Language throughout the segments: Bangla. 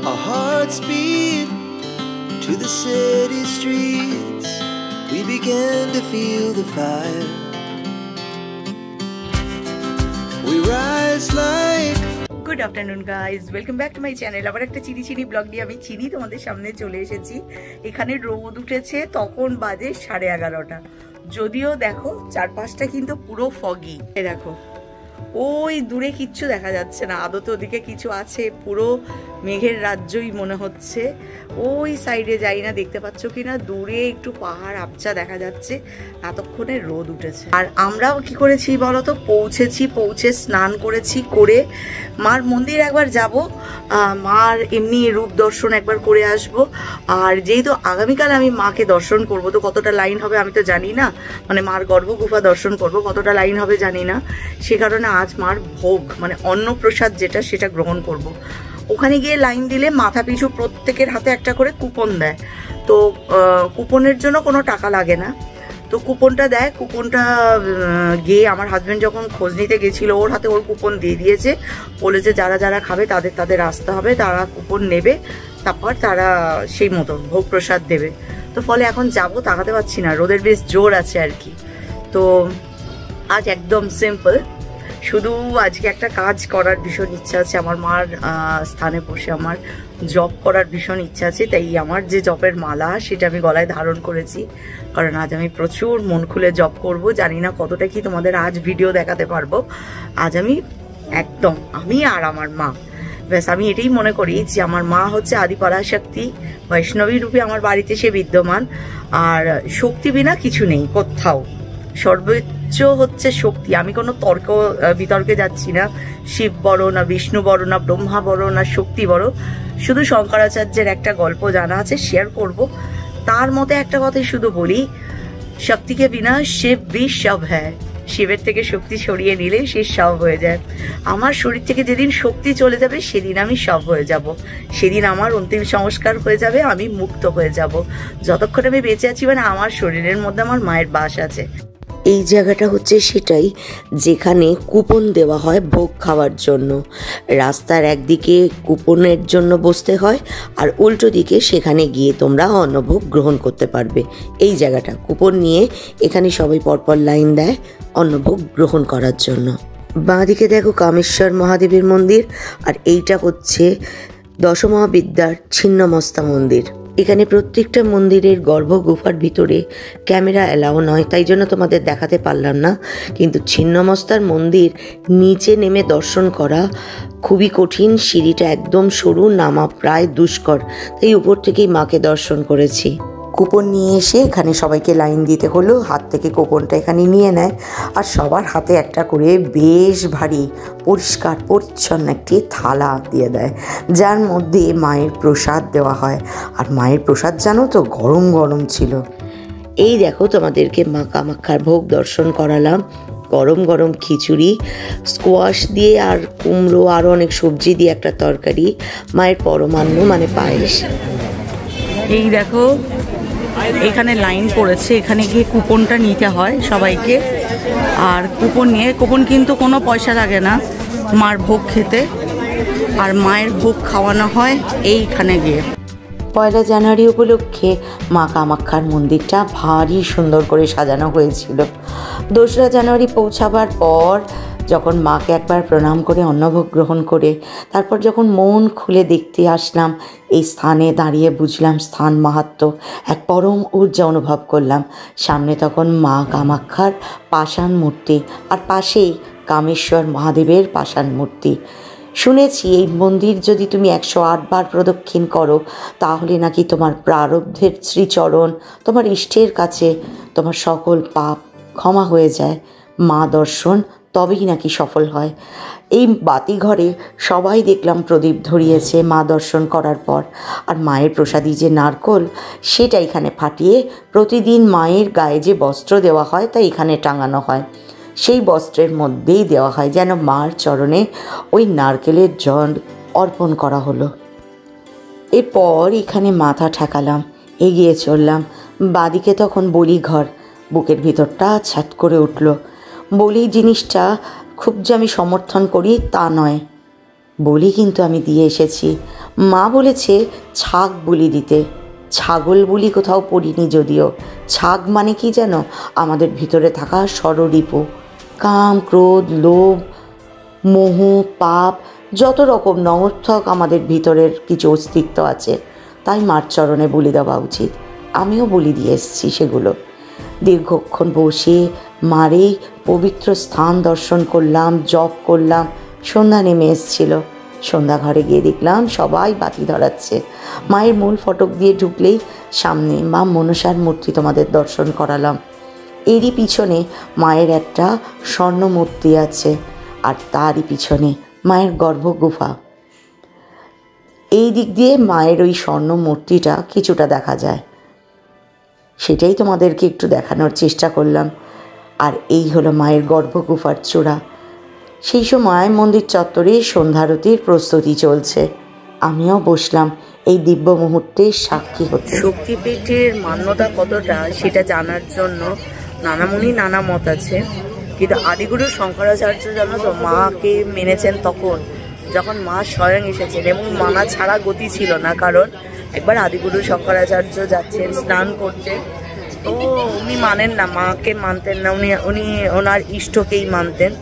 Our hearts beat to the city streets. We began to feel the fire. We rise like good afternoon guys, welcome back to my channel. আবার একটা চিনি ব্লগ নিয়ে আমি তোমাদের সামনে চলে এসেছি। এখানে রোদ উঠেছে, তখন বাজে 11:30। যদিও দেখো চারপাশটা কিন্তু পুরো ফগি। এ দেখো ওই দূরে কিচ্ছু দেখা যাচ্ছে না, আদতে ওদিকে কিছু আছে, পুরো মেঘের রাজ্যই মনে হচ্ছে। ওই সাইডে যাই না, দেখতে পাচ্ছ কিনা দূরে একটু পাহাড় আবছা দেখা যাচ্ছে। এতক্ষণে রোদ উঠেছে। আর আমরাও কি করেছি বলতো, পৌঁছে স্নান করেছি, করে মার মন্দির একবার যাব, মার এমনি রূপ দর্শন একবার করে আসব। আর যেহেতু আগামীকাল আমি মাকে দর্শন করব, তো কতটা লাইন হবে আমি তো জানি না, মানে মার গর্ভগুফা দর্শন করব, কতটা লাইন হবে জানি না। সে কারণে আজ মার ভোগ মানে অন্নপ্রসাদ যেটা, সেটা গ্রহণ করব। ওখানে গিয়ে লাইন দিলে মাথা পিছু প্রত্যেকের হাতে একটা করে কুপন দেয়। তো কুপনের জন্য কোনো টাকা লাগে না, তো কুপনটা দেয়। কুপনটা গিয়ে আমার হাজব্যান্ড যখন খোঁজ নিতে গেছিলো, ওর হাতে ওর কুপন দিয়ে দিয়েছে, বলেছে যারা যারা খাবে তাদের আসতে হবে, তারা কুপন নেবে, তারপর তারা সেই মতো ভোগ প্রসাদ দেবে। তো ফলে এখন যাব, তাকাতে পারছি না, রোদের বেশ জোর আছে আর কি। তো আজ একদম সিম্পল, শুধু আজকে একটা কাজ করার ভীষণ ইচ্ছা আছে। আমার মার স্থানে বসে আমার জব করার ভীষণ ইচ্ছা আছে, তাই আমার যে জবের মালা সেটা আমি গলায় ধারণ করেছি, কারণ আজ আমি প্রচুর মন খুলে জব করব। জানি না কতটা কি তোমাদের আজ ভিডিও দেখাতে পারবো। আজ আমি একদম আমি আর আমার মা, ব্যাস আমি এটাই মনে করি যে আমার মা হচ্ছে আদিপরাশক্তি, বৈষ্ণবী রূপে আমার বাড়িতে সে বিদ্যমান। আর শক্তি বিনা কিছু নেই কোথাও, সর্বোচ্চ হচ্ছে শক্তি। আমি কোনো বিতর্কে যাচ্ছি না, শিব বড় না বিষ্ণু বড় না ব্রহ্মা বড় না শক্তি বড়। শুধু শঙ্করাচার্যের একটা গল্প জানা আছে, শেয়ার করব। তার মতে একটা কথাই শুধু বলি, শক্তিকে বিনা শিব বি সব হ্যায়। শিবের থেকে শক্তি সরিয়ে নিলে সে সব হয়ে যায়। আমার শরীর থেকে যেদিন শক্তি চলে যাবে, সেদিন আমি সব হয়ে যাব। সেদিন আমার অন্তিম সংস্কার হয়ে যাবে, আমি মুক্ত হয়ে যাব। যতক্ষণ আমি বেঁচে আছি, মানে আমার শরীরের মধ্যে আমার মায়ের বাস আছে। এই জায়গাটা হচ্ছে সেটাই যেখানে কুপন দেওয়া হয় ভোগ খাওয়ার জন্য। রাস্তার একদিকে কুপনের জন্য বসতে হয়, আর উল্টো দিকে সেখানে গিয়ে তোমরা অন্নভোগ গ্রহণ করতে পারবে। এই জায়গাটা কুপন নিয়ে এখানে সবাই পরপর লাইন দেয় অন্নভোগ গ্রহণ করার জন্য। বাঁদিকে দেখো কামেশ্বর মহাদেবের মন্দির, আর এইটা হচ্ছে দশমহাবিদ্যার ছিন্নমস্তা মন্দির। এখানে প্রত্যেকটা মন্দিরের গর্ভগুফার ভিতরে ক্যামেরা অ্যালাউ নয়, তাই জন্য তোমাদের দেখাতে পারলাম না। কিন্তু ছিন্নমস্তার মন্দির নিচে নেমে দর্শন করা খুবই কঠিন, সিঁড়িটা একদম সরু, নামা প্রায় দুষ্কর, তাই উপর থেকেই মাকে দর্শন করেছি। কুপন নিয়ে এসে এখানে সবাইকে লাইন দিতে হলো, হাত থেকে কুপনটা এখানে নিয়ে নেয়, আর সবার হাতে একটা করে বেশ ভারী পরিষ্কার পরিচ্ছন্ন একটি থালা দিয়ে দেয়, যার মধ্যে মায়ের প্রসাদ দেওয়া হয়। আর মায়ের প্রসাদ জানো তো, গরম গরম ছিল। এই দেখো তোমাদেরকে মা কামাখ্যার ভোগ দর্শন করালাম। গরম গরম খিচুড়ি, স্কোয়াশ দিয়ে আর কুমড়ো আরও অনেক সবজি দিয়ে একটা তরকারি, মায়ের পরমান্ন মানে পায়েস। এই দেখো এখানে লাইন পড়েছে, এখানে গিয়ে কুপনটা নিতে হয় সবাইকে। আর কুপন কিন্তু কোনো পয়সা লাগে না মার ভোগ খেতে, আর মায়ের ভোগ খাওয়ানো হয় এইখানে গিয়ে। 1 জানুয়ারি উপলক্ষে মা কামাখ্যার মন্দিরটা ভারী সুন্দর করে সাজানো হয়েছিল। 2 জানুয়ারি পৌঁছাবার পর যখন মাকে একবার প্রণাম করে অন্নভোগ গ্রহণ করে তারপর যখন মন খুলে দেখতে আসলাম, এই স্থানে দাঁড়িয়ে বুঝলাম স্থান মাহাত্ম্য, এক পরম ঊর্জা অনুভব করলাম। সামনে তখন মা কামাখ্যার পাষাণ মূর্তি, আর পাশেই কামেশ্বর মহাদেবের পাষাণ মূর্তি। শুনেছি এই মন্দির যদি তুমি 108 বার প্রদক্ষিণ করো, তাহলে নাকি তোমার প্রারব্ধের শ্রীচরণ, তোমার ইষ্টের কাছে তোমার সকল পাপ ক্ষমা হয়ে যায়। মা দর্শন তবেই নাকি সফল হয়। এই বাতিঘরে সবাই দেখলাম প্রদীপ ধরিয়েছে মা দর্শন করার পর। আর মায়ের প্রসাদী যে নারকোল, সেটা এখানে ফাটিয়ে প্রতিদিন মায়ের গায়ে যে বস্ত্র দেওয়া হয় তা এখানে টাঙানো হয়। সেই বস্ত্রের মধ্যেই দেওয়া হয়, যেন মার চরণে ওই নারকেলের জল অর্পণ করা হলো। এরপর এখানে মাথা ঠেকালাম, এগিয়ে চললাম। বাদিকে তখন বলি ঘর, বুকের ভিতরটা ছ্যাট করে উঠল। বলি জিনিসটা খুব যে আমি সমর্থন করি তা নয়, বলি কিন্তু আমি দিয়ে এসেছি। মা বলেছে ছাগ বলি দিতে। ছাগল বলি কোথাও পড়িনি যদিও। ছাগ মানে কি যেন, আমাদের ভিতরে থাকা ষড়রিপু, কাম, ক্রোধ, লোভ, মোহ, পাপ, যত রকম নমর্থক আমাদের ভিতরের কিছু অস্তিত্ব আছে, তাই মার চরণে বলি দেওয়া উচিত। আমিও বলি দিয়ে এসেছি সেগুলো। দীর্ঘক্ষণ বসে মারেই পবিত্র স্থান দর্শন করলাম, জপ করলাম। সন্ধ্যা নেমে এসছিল। সন্ধ্যা ঘরে গিয়ে দেখলাম সবাই বাতি ধরাচ্ছে। মায়ের মূল ফটক দিয়ে ঢুকলেই সামনে মা মনসার মূর্তি তোমাদের দর্শন করালাম। এরই পিছনে মায়ের একটা স্বর্ণ মূর্তি আছে, আর তারই পিছনে মায়ের গর্ভগুফা। এই দিক দিয়ে মায়ের ওই স্বর্ণ মূর্তিটা কিছুটা দেখা যায়, সেটাই তোমাদেরকে একটু দেখানোর চেষ্টা করলাম। আর এই হলো মায়ের গর্ভগুফার চূড়া। সেই সময় মন্দির চত্বরে সন্ধ্যারতির প্রস্তুতি চলছে। আমিও বসলাম এই দিব্য মুহূর্তের সাক্ষী হতে। শক্তিপীঠের মান্যতা কতটা সেটা জানার জন্য নানামুনি নানা মত আছে, কিন্তু আদিগুরু শঙ্করাচার্য জানো তো মাকে মেনেছেন তখন যখন মা স্বয়ং এসেছেন, এবং মানা ছাড়া গতি ছিল না। কারণ একবার আদিগুরু শঙ্করাচার্য যাচ্ছেন স্নান করতে, তো উনি মানেন না, মাকে মানতেন না, উনি ওনার ইষ্টকেই মানতেন।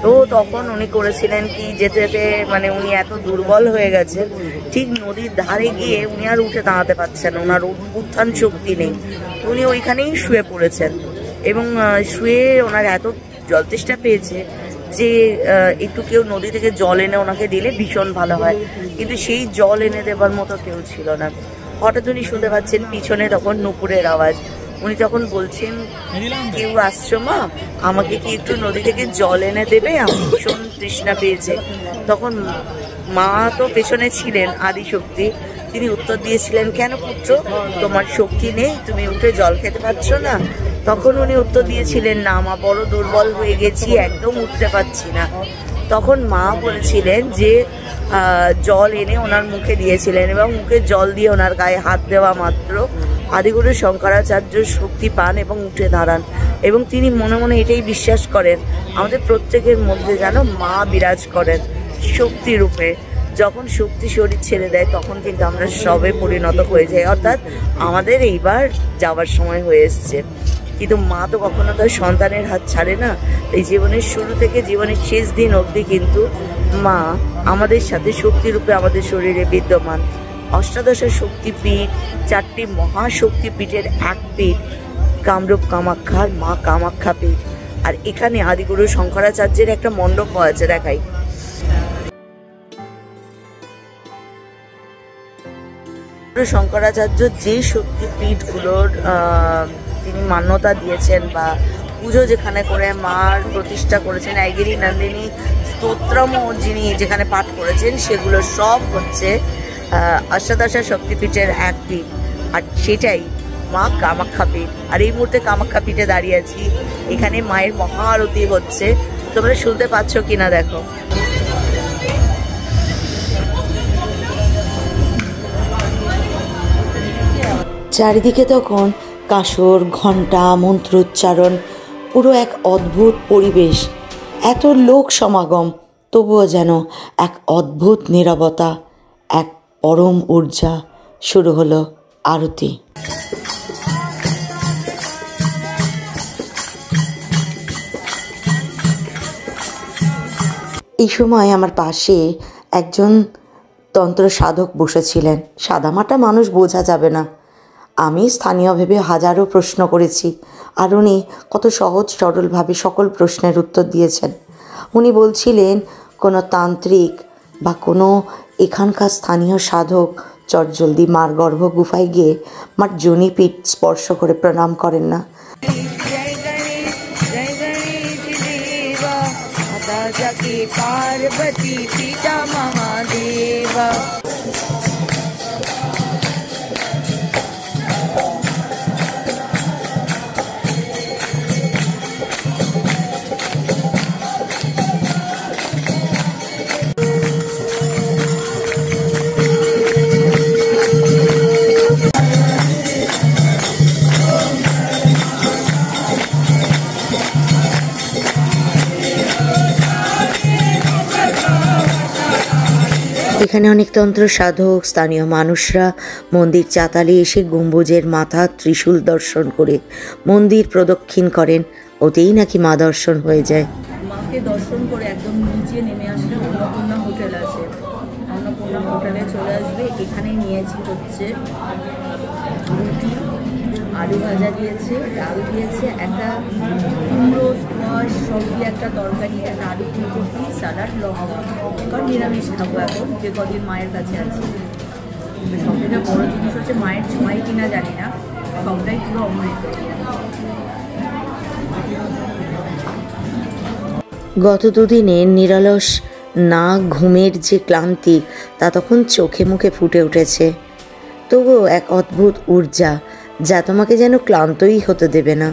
তো তখন উনি করেছিলেন কি, যেতে যেতে মানে উনি এত দুর্বল হয়ে গেছেন, ঠিক নদীর ধারে গিয়ে উনি আর উঠে দাঁড়াতে পারছেন, ওনার উত্থান শক্তি নেই। উনি ওইখানেই শুয়ে পড়েছেন, এবং শুয়ে ওনার এত জল তেষ্টা পেয়েছে যে একটু কেউ নদী থেকে জল এনে ওনাকে দিলে ভীষণ ভালো হয়, কিন্তু সেই জল এনে দেবার মতো কেউ ছিল না। হঠাৎ উনি শুনতে পাচ্ছেন পিছনে তখন নুপুরের আওয়াজ। উনি তখন বলছেন, কেউ আসছো মা, আমাকে কি একটু নদী থেকে জল এনে দেবে, আমার ভীষণ তৃষ্ণা পেয়েছে। তখন মা তো পেছনে ছিলেন আদিশক্তি, তিনি উত্তর দিয়েছিলেন, কেন পুত্র, তোমার শক্তি নেই, তুমি উঠে জল খেতে পারছো না? তখন উনি উত্তর দিয়েছিলেন, না মা, বড় দুর্বল হয়ে গেছি, একদম উঠতে পারছি না। তখন মা বলেছিলেন যে জল এনে ওনার মুখে দিয়েছিলেন, এবং মুখে জল দিয়ে ওনার গায়ে হাত দেওয়া মাত্র আদিগুরু শঙ্করাচার্য শক্তি পান এবং উঠে দাঁড়ান। এবং তিনি মনে মনে এটাই বিশ্বাস করেন, আমাদের প্রত্যেকের মধ্যে যেন মা বিরাজ করেন শক্তি রূপে। যখন শক্তি শরীর ছেড়ে দেয় তখন কিন্তু আমরা সবে পরিণত হয়ে যাই, অর্থাৎ আমাদের এইবার যাওয়ার সময় হয়ে এসছে। কিন্তু মা তো কখনো তার সন্তানের হাত ছাড়ে না। এই জীবনের শুরু থেকে জীবনের শেষ দিন অবধি কিন্তু মা আমাদের সাথে শক্তিরূপে আমাদের শরীরে বিদ্যমান। অষ্টাদশ শক্তিপীঠ, 4টি মহাশক্তিপীঠের এক পীঠ কামরূপ কামাখ্যার মা কামাখ্যা পীঠ। আর এখানে আদিগুরু শঙ্করাচার্যের একটা মণ্ডপ আছে, দেখাই। শঙ্করাচার্য যে শক্তিপীঠগুলোর তিনি মান্যতা দিয়েছেন বা পুজো যেখানে করে মার প্রতিষ্ঠা করেছেন, আইগিরি নন্দিনী স্তোত্রমও যিনি যেখানে পাঠ করেছেন, সেগুলো সব হচ্ছে অষ্টাদশ শক্তিপীঠের এক পীঠ, আর সেটাই মা কামাখ্যা পীঠ। আর এই মুহূর্তে কামাখ্যা পীঠে দাঁড়িয়ে আছি, এখানে মায়ের মহা আরতি হচ্ছে, তোমরা শুনতে পাচ্ছ কিনা দেখো। চারিদিকে তখন কাঁসর, ঘণ্টা, মন্ত্রোচ্চারণ, পুরো এক অদ্ভুত পরিবেশ। এত লোক সমাগম, তবুও যেন এক অদ্ভুত নীরবতা, এক পরম ঊর্জা। শুরু হলো আরতি। এই সময় আমার পাশে একজন তন্ত্র সাধক বসেছিলেন। সাদামাটা মানুষ বোঝা যাবে না। আমি স্থানীয় ভেবে হাজারো প্রশ্ন করেছি, আর উনি কত সহজ সরলভাবে সকল প্রশ্নের উত্তর দিয়েছেন। উনি বলছিলেন, কোনো তান্ত্রিক বা কোনো এখানকার স্থানীয় সাধক চটজলদি মার গর্ভ গুফায় গিয়ে মার যোনিপীঠ স্পর্শ করে প্রণাম করেন না। পার্বতী পিতা মহাদেবা। এখানে অনেক তন্ত্র সাধক, স্থানীয় মানুষরা মন্দির চাতালে এসে গম্বুজের মাথা ত্রিশূল দর্শন করে মন্দির প্রদক্ষিণ করেন। ওতেই নাকি মা দর্শন হয়ে যায়। মাকে দর্শন করে একদম নিচে নেমে আসলে অন্নপূর্ণা হোটেল আছে, অন্নপূর্ণা হোটেলে চলে আসবে। এখানে নিয়েছি হচ্ছে রুটি, আলু ভাজা দিয়েছে, ডাল দিয়েছে, একটা কুমড়ো স্কোয়াশ সবজি, একটা তরকারি, একটা আলু ফুলকপি, স্যালাড, লঙ্কা। কারণ নিরামিষ খাবো এখন, যে কদিন মায়ের কাছে আছি। সব থেকে বড়ো জিনিস হচ্ছে মায়ের ছোঁয়াই কিনা জানি না, সবটাই পুরো অমৃত। গত দুদিনের নিরলস না ঘুমের যে ক্লান্তি তা তখন চোখে মুখে ফুটে উঠেছে। তবুও এক অদ্ভুত ঊর্জা যা তোমাকে যেন ক্লান্তই হতে দেবে না।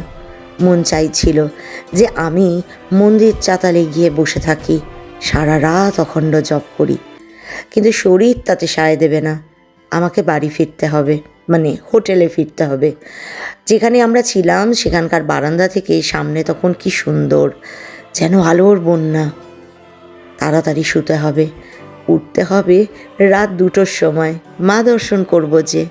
মন চাইছিল যে আমি মন্দির চাতালে গিয়ে বসে থাকি, সারা রাত অখণ্ড জপ করি, কিন্তু শরীর তাতে সায় দেবে না। আমাকে বাড়ি ফিরতে হবে, মানে হোটেলে ফিরতে হবে। যেখানে আমরা ছিলাম সেখানকার বারান্দা থেকে সামনে তখন কি সুন্দর, যেন আলোর বন্যা। তাড়াতাড়ি শুতে হবে, উঠতে হবে রাত 2টোর সময়, মা দর্শন করব যে।